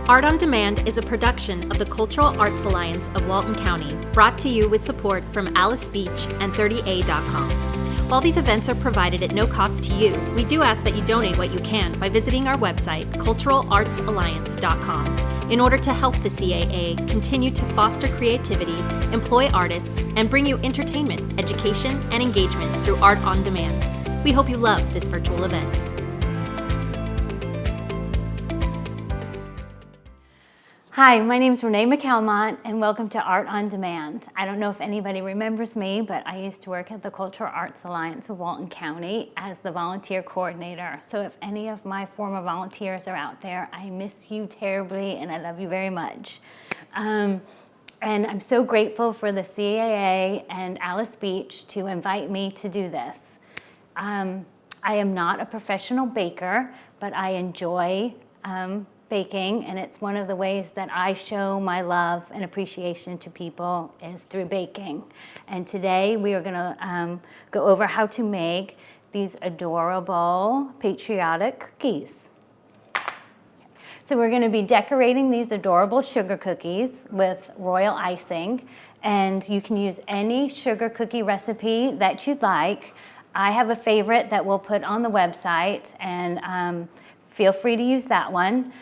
Art on Demand is a production of the Cultural Arts Alliance of Walton County, brought to you with support from Alys Beach and 30A.com. While these events are provided at no cost to you, we do ask that you donate what you can by visiting our website, culturalartsalliance.com, in order to help the CAA continue to foster creativity, employ artists, and bring you entertainment, education, and engagement through Art on Demand. We hope you love this virtual event. Hi, my name is Renee McCalmont, and welcome to Art on Demand. I don't know if anybody remembers me, but I used to work at the Cultural Arts Alliance of Walton County as the volunteer coordinator. So if any of my former volunteers are out there, I miss you terribly, and I love you very much. And I'm so grateful for the CAA and Alys Beach to invite me to do this. I am not a professional baker, but I enjoy baking, and it's one of the ways that I show my love and appreciation to people is through baking. And today we are going to go over how to make these adorable patriotic cookies. So we're going to be decorating these adorable sugar cookies with royal icing, and you can use any sugar cookie recipe that you'd like. I have a favorite that we'll put on the website, and feel free to use that one.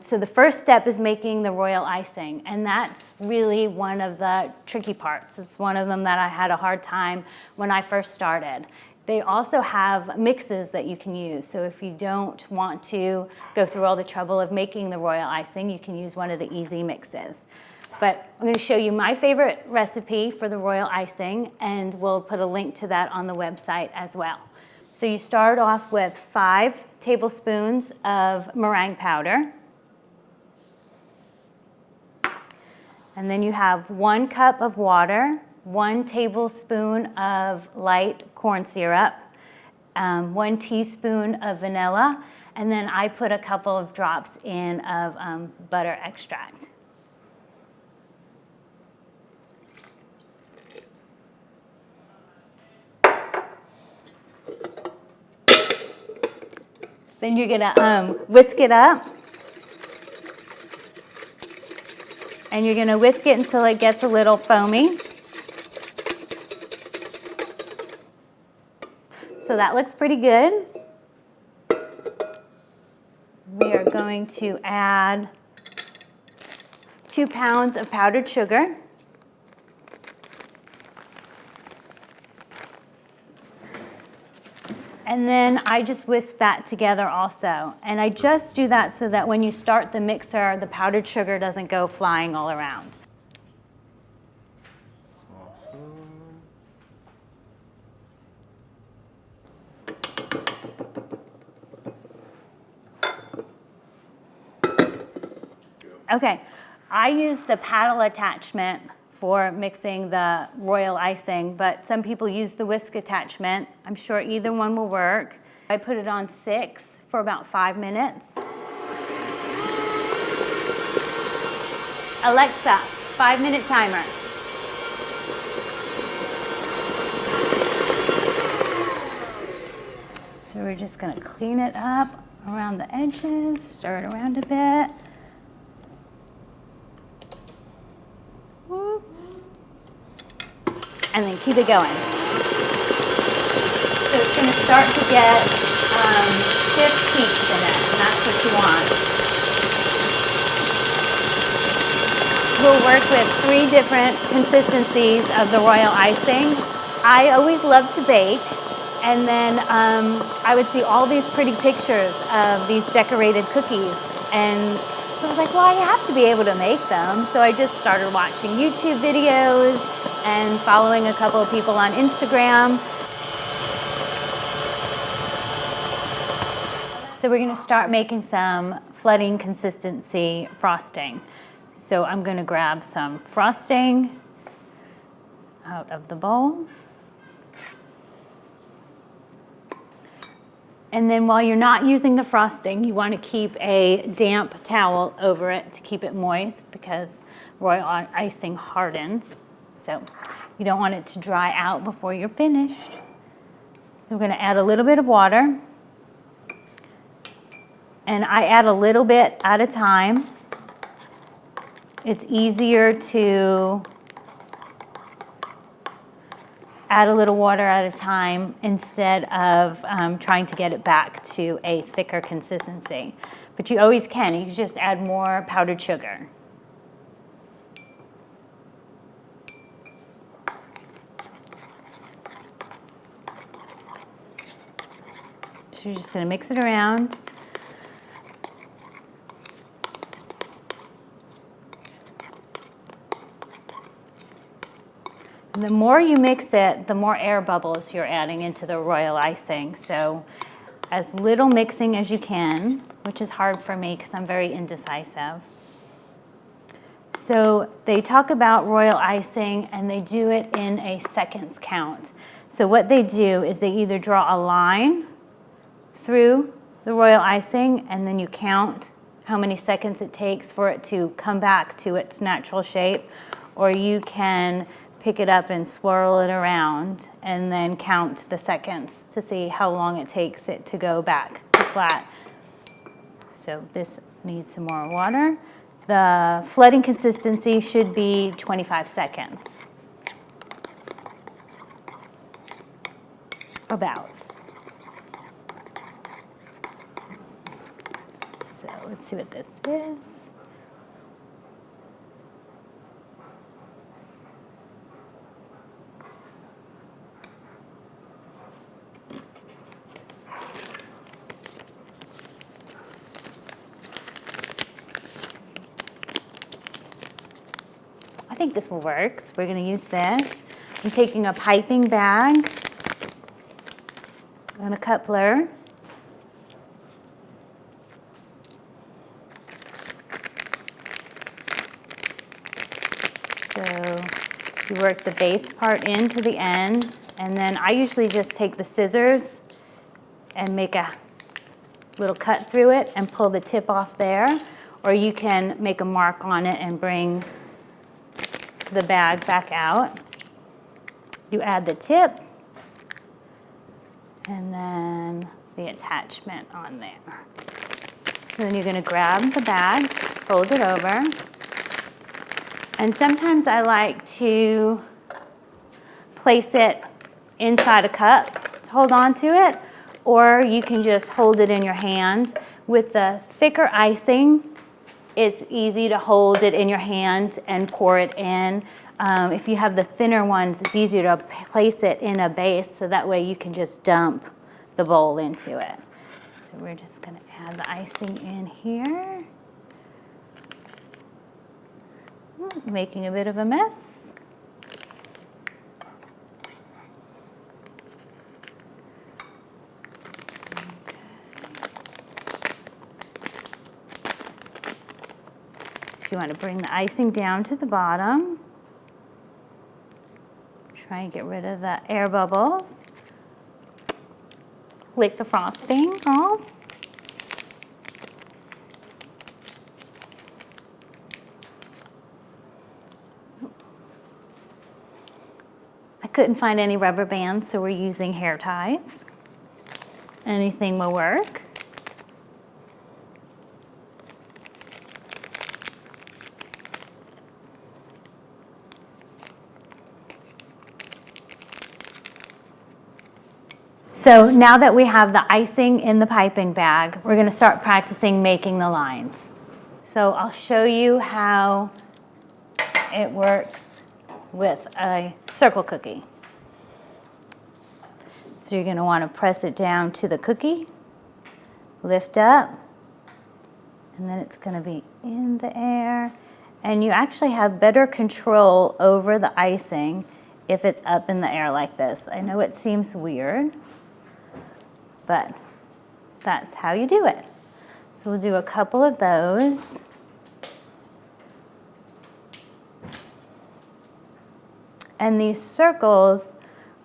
So the first step is making the royal icing, and that's really one of the tricky parts. It's one of them that I had a hard time when I first started. They also have mixes that you can use, so if you don't want to go through all the trouble of making the royal icing, you can use one of the easy mixes. But I'm going to show you my favorite recipe for the royal icing, and we'll put a link to that on the website as well. So you start off with 5 tablespoons of meringue powder. And then you have 1 cup of water, 1 tablespoon of light corn syrup, 1 teaspoon of vanilla, and then I put a couple of drops in of butter extract. Then you're gonna whisk it up. And you're gonna whisk it until it gets a little foamy. So that looks pretty good. We are going to add 2 pounds of powdered sugar. And then I just whisk that together also. And I just do that so that when you start the mixer, the powdered sugar doesn't go flying all around. Okay, I use the paddle attachment for mixing the royal icing, but some people use the whisk attachment. I'm sure either one will work. I put it on 6 for about 5 minutes. Alexa, 5-minute timer. So we're just gonna clean it up around the edges, stir it around a bit. And then keep it going. So it's going to start to get stiff peaks in it, and that's what you want. We'll work with 3 different consistencies of the royal icing. I always love to bake, and then I would see all these pretty pictures of these decorated cookies, and so I was like, well, I have to be able to make them. So I just started watching YouTube videos and following a couple of people on Instagram. So we're going to start making some flooding consistency frosting. So I'm going to grab some frosting out of the bowl. And then while you're not using the frosting, you want to keep a damp towel over it to keep it moist because royal icing hardens. So you don't want it to dry out before you're finished. So we're going to add a little bit of water. And I add a little bit at a time. It's easier to add a little water at a time instead of trying to get it back to a thicker consistency. But you always can. You can just add more powdered sugar. So you're just going to mix it around. And the more you mix it, the more air bubbles you're adding into the royal icing. So as little mixing as you can, which is hard for me because I'm very indecisive. So they talk about royal icing and they do it in a seconds count. So what they do is they either draw a line through the royal icing and then you count how many seconds it takes for it to come back to its natural shape, or you can pick it up and swirl it around and then count the seconds to see how long it takes it to go back to flat. So this needs some more water. The flooding consistency should be 25 seconds. About. So let's see what this is. I think this will work. So we're going to use this. I'm taking a piping bag and a coupler. So you work the base part into the end, and then I usually just take the scissors and make a little cut through it and pull the tip off there, or you can make a mark on it and bring the bag back out. You add the tip and then the attachment on there. So then you're going to grab the bag, fold it over, and sometimes I like to place it inside a cup to hold on to it, or you can just hold it in your hand. With the thicker icing, it's easy to hold it in your hand and pour it in. If you have the thinner ones, it's easier to place it in a base, so that way you can just dump the bowl into it. So we're just going to add the icing in here. Making a bit of a mess. So you want to bring the icing down to the bottom. Try and get rid of the air bubbles. Lick the frosting off. I couldn't find any rubber bands, so we're using hair ties. Anything will work. So now that we have the icing in the piping bag, we're going to start practicing making the lines. So I'll show you how it works with a circle cookie. So you're going to want to press it down to the cookie, lift up, and then it's going to be in the air. And you actually have better control over the icing if it's up in the air like this. I know it seems weird, but that's how you do it. So we'll do a couple of those. And these circles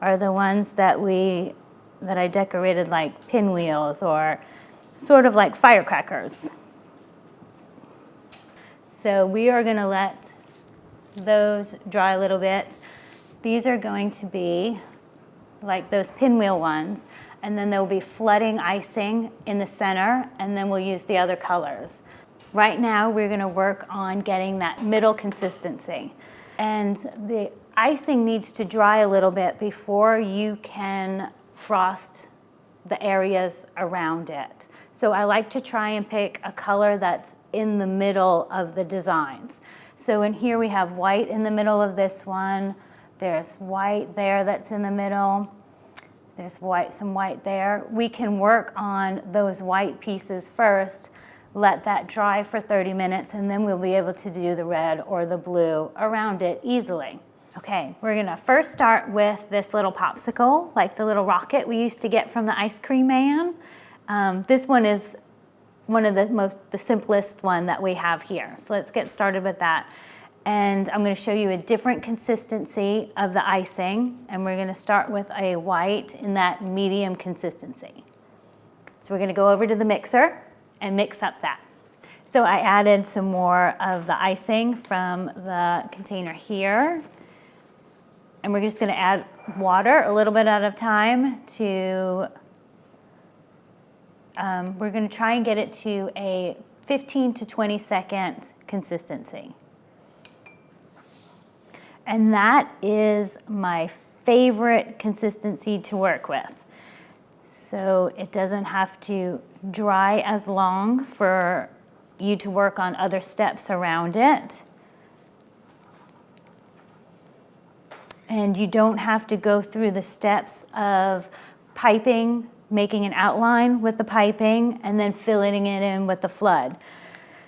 are the ones that I decorated like pinwheels or sort of like firecrackers. So we are going to let those dry a little bit. These are going to be like those pinwheel ones. and then there will be flooding icing in the center, and then we'll use the other colors. Right now, we're gonna work on getting that middle consistency. And the icing needs to dry a little bit before you can frost the areas around it. So I like to try and pick a color that's in the middle of the designs. So in here we have white in the middle of this one. There's white there that's in the middle. There's white, some white there. We can work on those white pieces first, let that dry for 30 minutes, and then we'll be able to do the red or the blue around it easily. Okay, we're gonna first start with this little popsicle, like the little rocket we used to get from the ice cream man. This one is one of the simplest one that we have here. So let's get started with that. And I'm gonna show you a different consistency of the icing, and we're gonna start with a white in that medium consistency. So we're gonna go over to the mixer and mix up that. So I added some more of the icing from the container here. And we're just gonna add water a little bit at a time to, we're gonna try and get it to a 15 to 20 second consistency. And that is my favorite consistency to work with. So it doesn't have to dry as long for you to work on other steps around it. And you don't have to go through the steps of piping, making an outline with the piping, and then filling it in with the flood.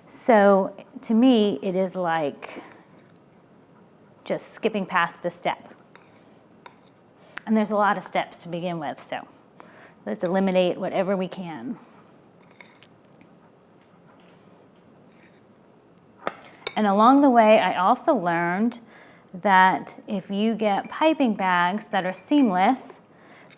So to me, it is like just skipping past a step. And there's a lot of steps to begin with, so let's eliminate whatever we can. And along the way, I also learned that if you get piping bags that are seamless,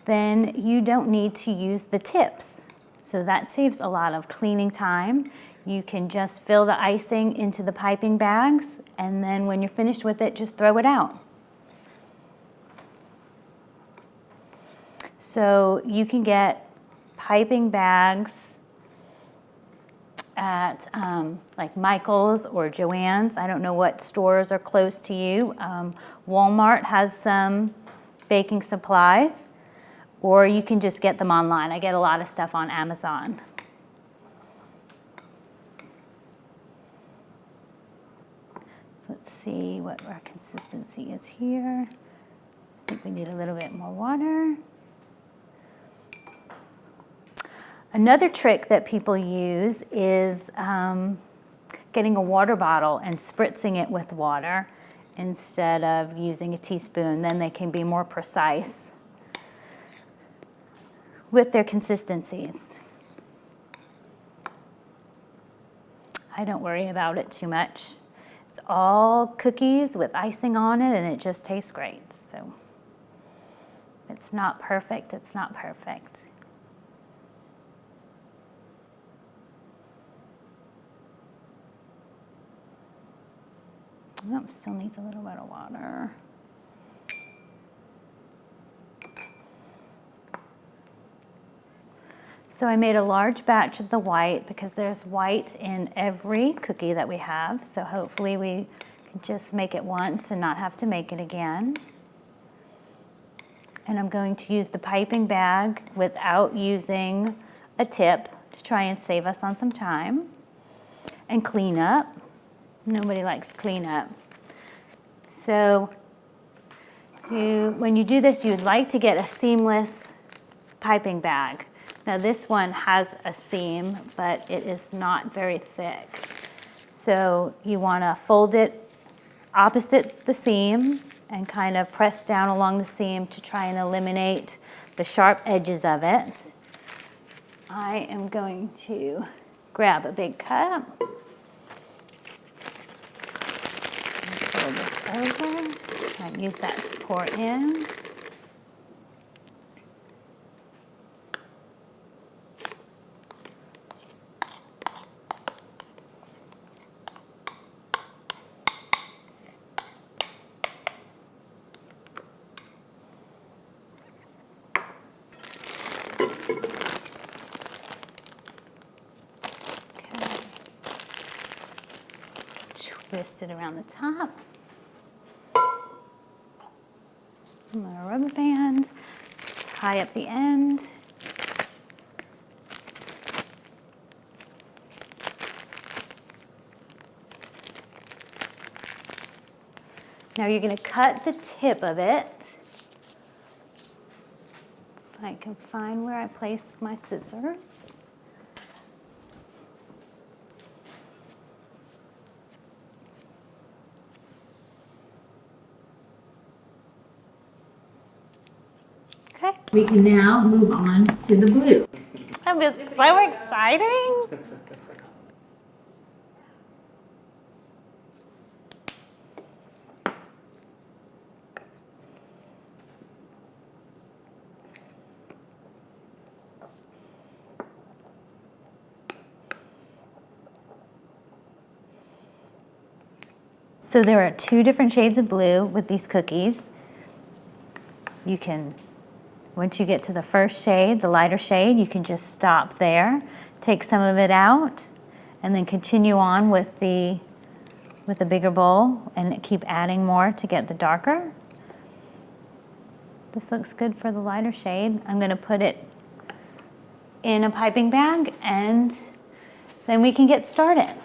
then you don't need to use the tips. So that saves a lot of cleaning time. You can just fill the icing into the piping bags, and then when you're finished with it, just throw it out. So you can get piping bags at like Michael's or Joann's. I don't know what stores are close to you. Walmart has some baking supplies, or you can just get them online. I get a lot of stuff on Amazon. So let's see what our consistency is here. I think we need a little bit more water. Another trick that people use is getting a water bottle and spritzing it with water instead of using a teaspoon. Then they can be more precise with their consistencies. I don't worry about it too much. It's all cookies with icing on it, and it just tastes great. So it's not perfect, it's not perfect. Oh, still needs a little bit of water. So I made a large batch of the white because there's white in every cookie that we have. So hopefully we can just make it once and not have to make it again. And I'm going to use the piping bag without using a tip to try and save us on some time. And clean up. Nobody likes cleanup. So when you do this, you'd like to get a seamless piping bag. Now this one has a seam, but it is not very thick. So you want to fold it opposite the seam and kind of press down along the seam to try and eliminate the sharp edges of it. I am going to grab a big cup. Fold this over and use that to pour in. twist it around the top. A little rubber band, tie up the end. Now you're going to cut the tip of it. If I can find where I place my scissors. Okay. We can now move on to the blue. That was so exciting. So there are 2 different shades of blue with these cookies. You can, once you get to the first shade, the lighter shade, you can just stop there, take some of it out, and then continue on with the bigger bowl and keep adding more to get the darker. This looks good for the lighter shade. I'm going to put it in a piping bag and then we can get started.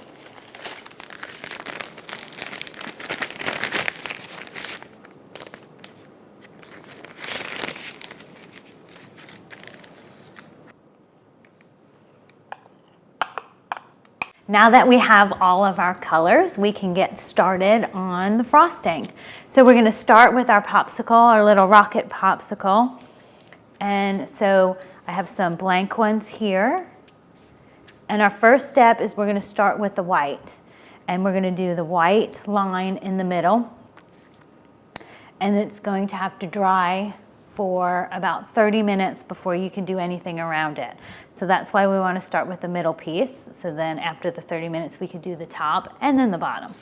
Now that we have all of our colors, we can get started on the frosting. So we're going to start with our popsicle, our little rocket popsicle. And so I have some blank ones here. And our first step is we're going to start with the white. And we're going to do the white line in the middle. And it's going to have to dry for about 30 minutes before you can do anything around it. So that's why we want to start with the middle piece. So then after the 30 minutes, we could do the top and then the bottom.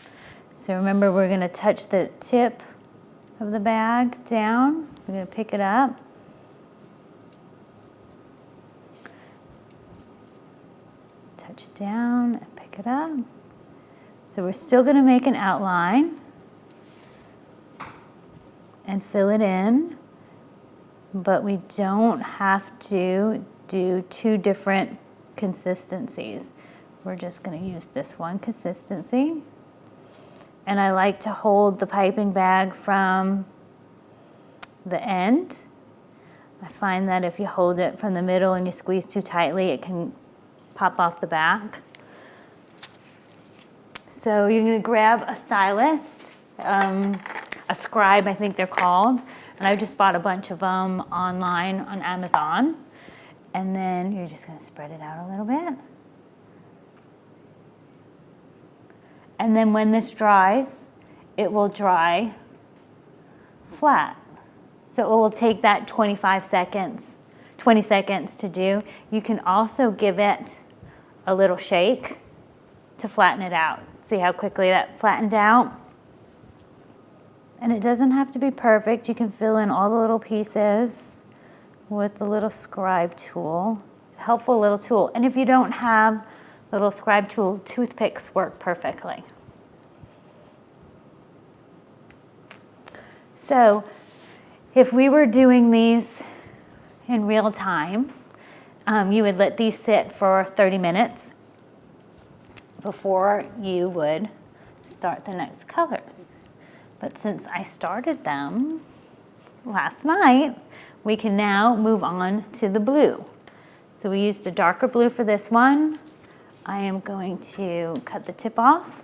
So remember, we're going to touch the tip of the bag down. We're going to pick it up. Touch it down and pick it up. So we're still going to make an outline and fill it in. But we don't have to do 2 different consistencies. We're just going to use this one consistency. And I like to hold the piping bag from the end. I find that if you hold it from the middle and you squeeze too tightly, it can pop off the back. So you're going to grab a stylist, a scribe I think they're called. And I just bought a bunch of them online on Amazon. And then you're just going to spread it out a little bit. And then when this dries, it will dry flat. So it will take that 20 seconds to do. You can also give it a little shake to flatten it out. See how quickly that flattened out? And it doesn't have to be perfect. You can fill in all the little pieces with the little scribe tool. It's a helpful little tool. And if you don't have the little scribe tool, toothpicks work perfectly. So if we were doing these in real time, you would let these sit for 30 minutes before you would start the next colors. But since I started them last night, we can now move on to the blue. So we used a darker blue for this one. I am going to cut the tip off.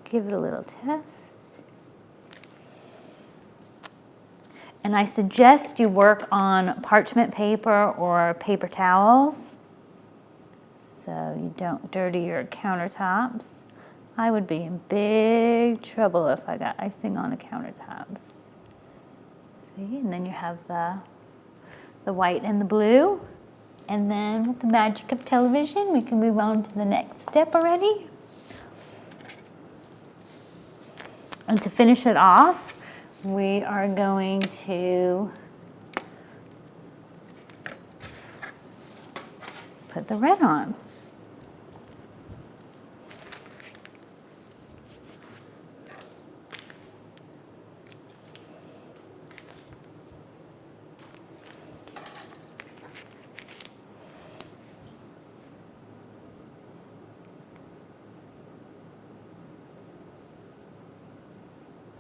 Give it a little test. And I suggest you work on parchment paper or paper towels, so you don't dirty your countertops. I would be in big trouble if I got icing on the countertops. See, and then you have the white and the blue. And then with the magic of television, we can move on to the next step already. And to finish it off, we are going to put the red on.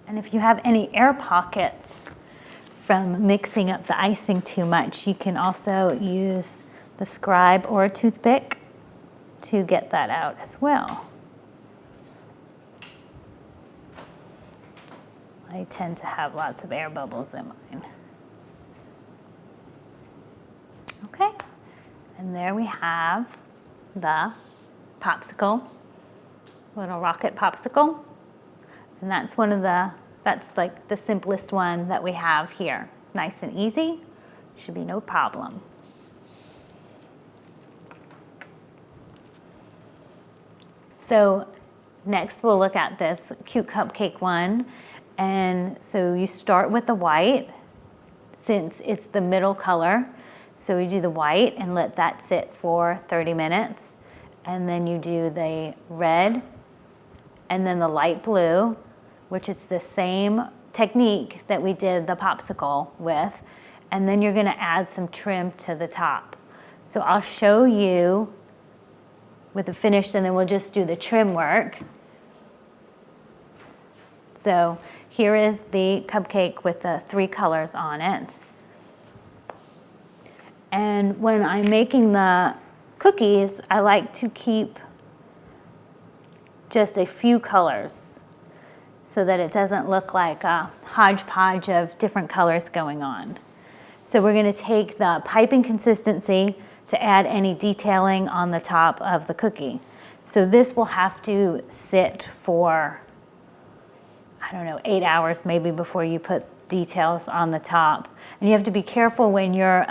And if you have any air pockets from mixing up the icing too much, you can also use the scribe or a toothpick to get that out as well. I tend to have lots of air bubbles in mine. Okay, and there we have the popsicle, little rocket popsicle. And that's like the simplest one that we have here. Nice and easy, should be no problem. So next we'll look at this cute cupcake one. And so you start with the white, since it's the middle color. So we do the white and let that sit for 30 minutes. And then you do the red and then the light blue, which is the same technique that we did the popsicle with. And then you're gonna add some trim to the top. So I'll show you with the finished, and then we'll just do the trim work. So here is the cupcake with the 3 colors on it. And when I'm making the cookies, I like to keep just a few colors so that it doesn't look like a hodgepodge of different colors going on. So we're gonna take the piping consistency to add any detailing on the top of the cookie. So this will have to sit for, I don't know, 8 hours maybe before you put details on the top. And you have to be careful when you're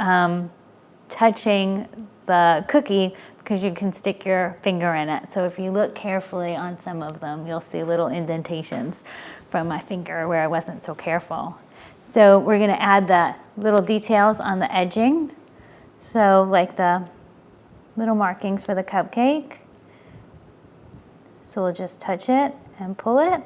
touching the cookie, because you can stick your finger in it. So if you look carefully on some of them, you'll see little indentations from my finger where I wasn't so careful. So we're gonna add the little details on the edging. So like the little markings for the cupcake. So we'll just touch it and pull it.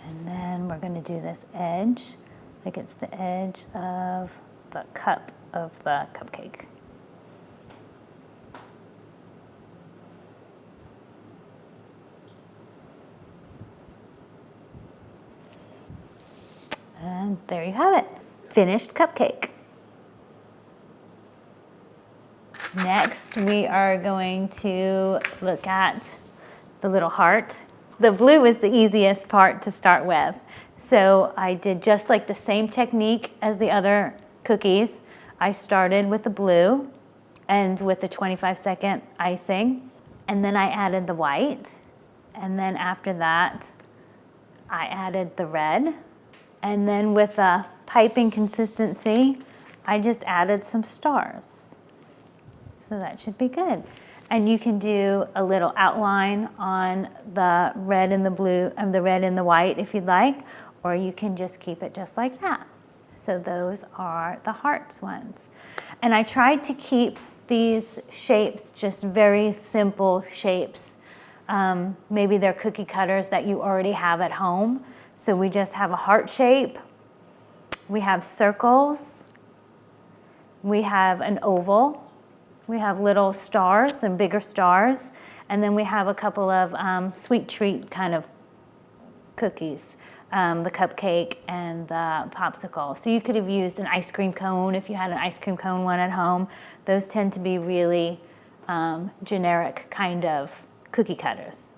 And then we're going to do this edge, like it's the edge of the cup of the cupcake. And there you have it, finished cupcake. Next, we are going to look at the little heart. The blue is the easiest part to start with. So I did just like the same technique as the other cookies. I started with the blue and with the 25-second icing, and then I added the white. And then after that, I added the red. And then with the piping consistency, I just added some stars. So that should be good. And you can do a little outline on the red and the blue, and the red and the white if you'd like, or you can just keep it just like that. So those are the hearts ones. And I tried to keep these shapes just very simple shapes. Maybe they're cookie cutters that you already have at home. So we just have a heart shape, we have circles, we have an oval, we have little stars and bigger stars, and then we have a couple of sweet treat kind of cookies, the cupcake and the popsicle. So you could have used an ice cream cone if you had an ice cream cone one at home. Those tend to be really generic kind of cookie cutters.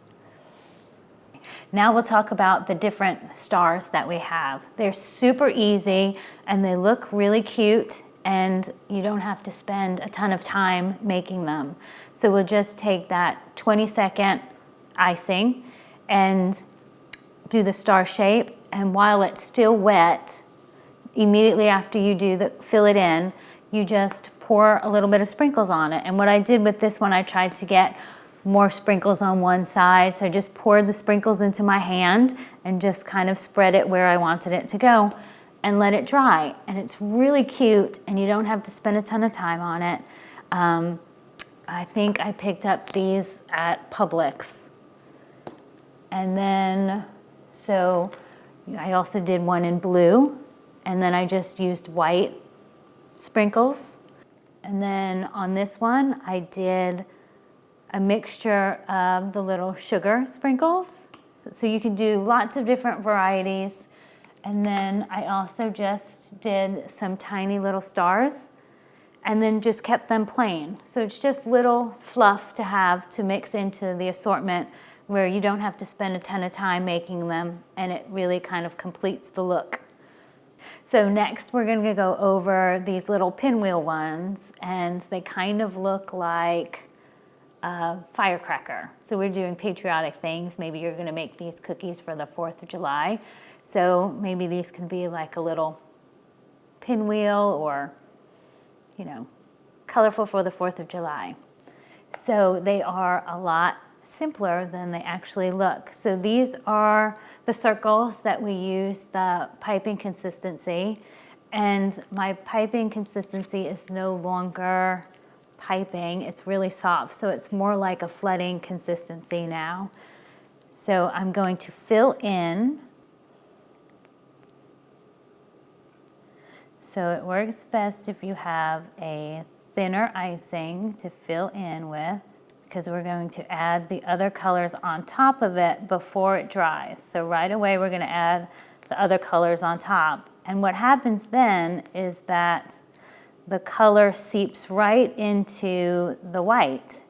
Now we'll talk about the different stars that we have. They're super easy and they look really cute, and you don't have to spend a ton of time making them. So we'll just take that 20-second icing and do the star shape, and while it's still wet, immediately after you fill it in, you just pour a little bit of sprinkles on it. And what I did with this one, I tried to get more sprinkles on one side, so I just poured the sprinkles into my hand and just kind of spread it where I wanted it to go and let it dry. And it's really cute, and you don't have to spend a ton of time on it. I think I picked up these at Publix. And then, so I also did one in blue, and then I just used white sprinkles. And then on this one, I did a mixture of the little sugar sprinkles. So you can do lots of different varieties. And then I also just did some tiny little stars and then just kept them plain. So it's just little fluff to have to mix into the assortment where you don't have to spend a ton of time making them, and it really kind of completes the look. So next we're gonna go over these little pinwheel ones, and they kind of look like a firecracker. So we're doing patriotic things. Maybe you're gonna make these cookies for the 4th of July. So maybe these could be like a little pinwheel or, you know, colorful for the 4th of July. So they are a lot simpler than they actually look. So these are the circles that we use the piping consistency, and my piping consistency is no longer piping, it's really soft, so it's more like a flooding consistency now. So I'm going to fill in. So it works best if you have a thinner icing to fill in with, because we're going to add the other colors on top of it before it dries. So right away we're going to add the other colors on top. And what happens then is that the color seeps right into the white.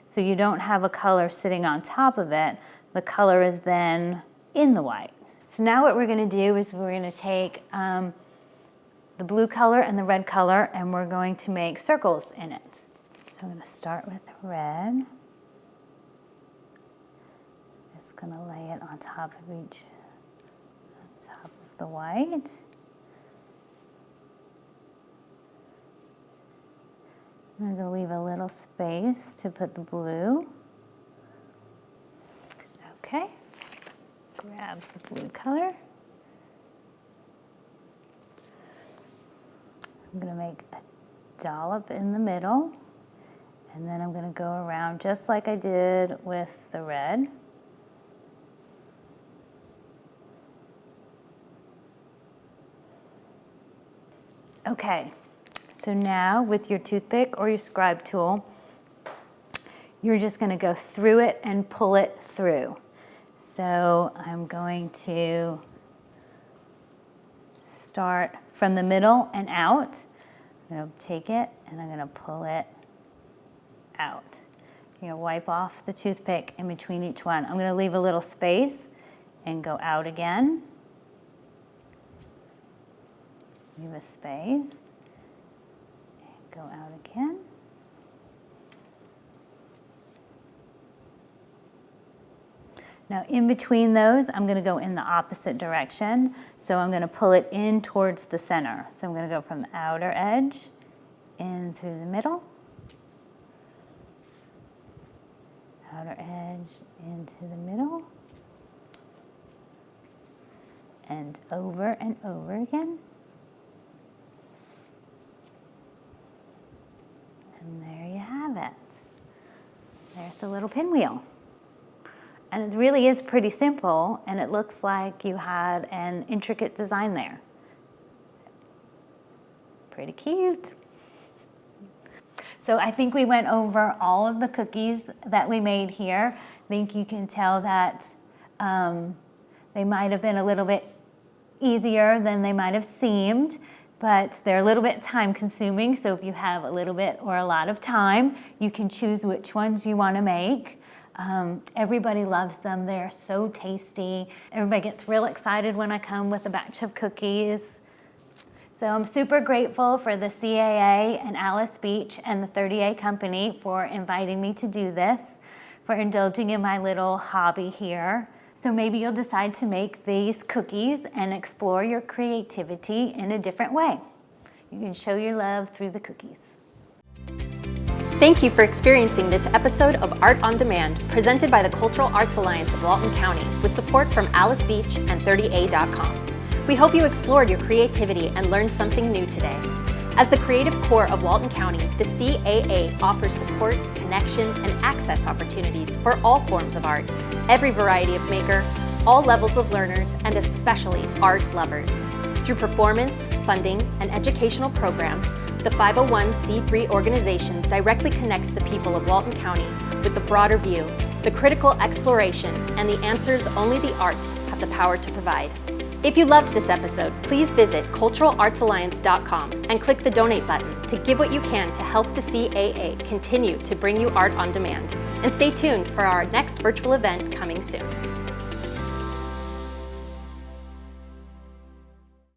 So you don't have a color sitting on top of it. The color is then in the white. So now what we're going to do is we're going to take the blue color and the red color, and we're going to make circles in it. So I'm going to start with red. Just going to lay it on top of each, on top of the white. I'm going to leave a little space to put the blue. Okay, grab the blue color. I'm going to make a dollop in the middle, and then I'm going to go around just like I did with the red. Okay, so now with your toothpick or your scribe tool, you're just going to go through it and pull it through. So I'm going to start from the middle and out. I'm going to take it and I'm going to pull it out. You're going to wipe off the toothpick in between each one. I'm going to leave a little space and go out again. Leave a space and go out again. Now in between those, I'm going to go in the opposite direction. So I'm going to pull it in towards the center. So I'm going to go from the outer edge in through the middle, outer edge into the middle, and over again. And there you have it. There's the little pinwheel. And it really is pretty simple, and it looks like you had an intricate design there. So, pretty cute. So I think we went over all of the cookies that we made here. I think you can tell that they might have been a little bit easier than they might have seemed, but they're a little bit time consuming. So if you have a little bit or a lot of time, you can choose which ones you want to make. Everybody loves them. They're so tasty. Everybody gets real excited when I come with a batch of cookies. So I'm super grateful for the CAA and Alys Beach and the 30A company for inviting me to do this, for indulging in my little hobby here. So maybe you'll decide to make these cookies and explore your creativity in a different way. You can show your love through the cookies. Thank you for experiencing this episode of Art on Demand, presented by the Cultural Arts Alliance of Walton County, with support from Alys Beach and 30A.com. We hope you explored your creativity and learned something new today. As the creative core of Walton County, the CAA offers support, connection, and access opportunities for all forms of art, every variety of maker, all levels of learners, and especially art lovers. Through performance, funding, and educational programs, the 501c3 organization directly connects the people of Walton County with the broader view, the critical exploration, and the answers only the arts have the power to provide. If you loved this episode, please visit culturalartsalliance.com and click the donate button to give what you can to help the CAA continue to bring you art on demand. And stay tuned for our next virtual event coming soon.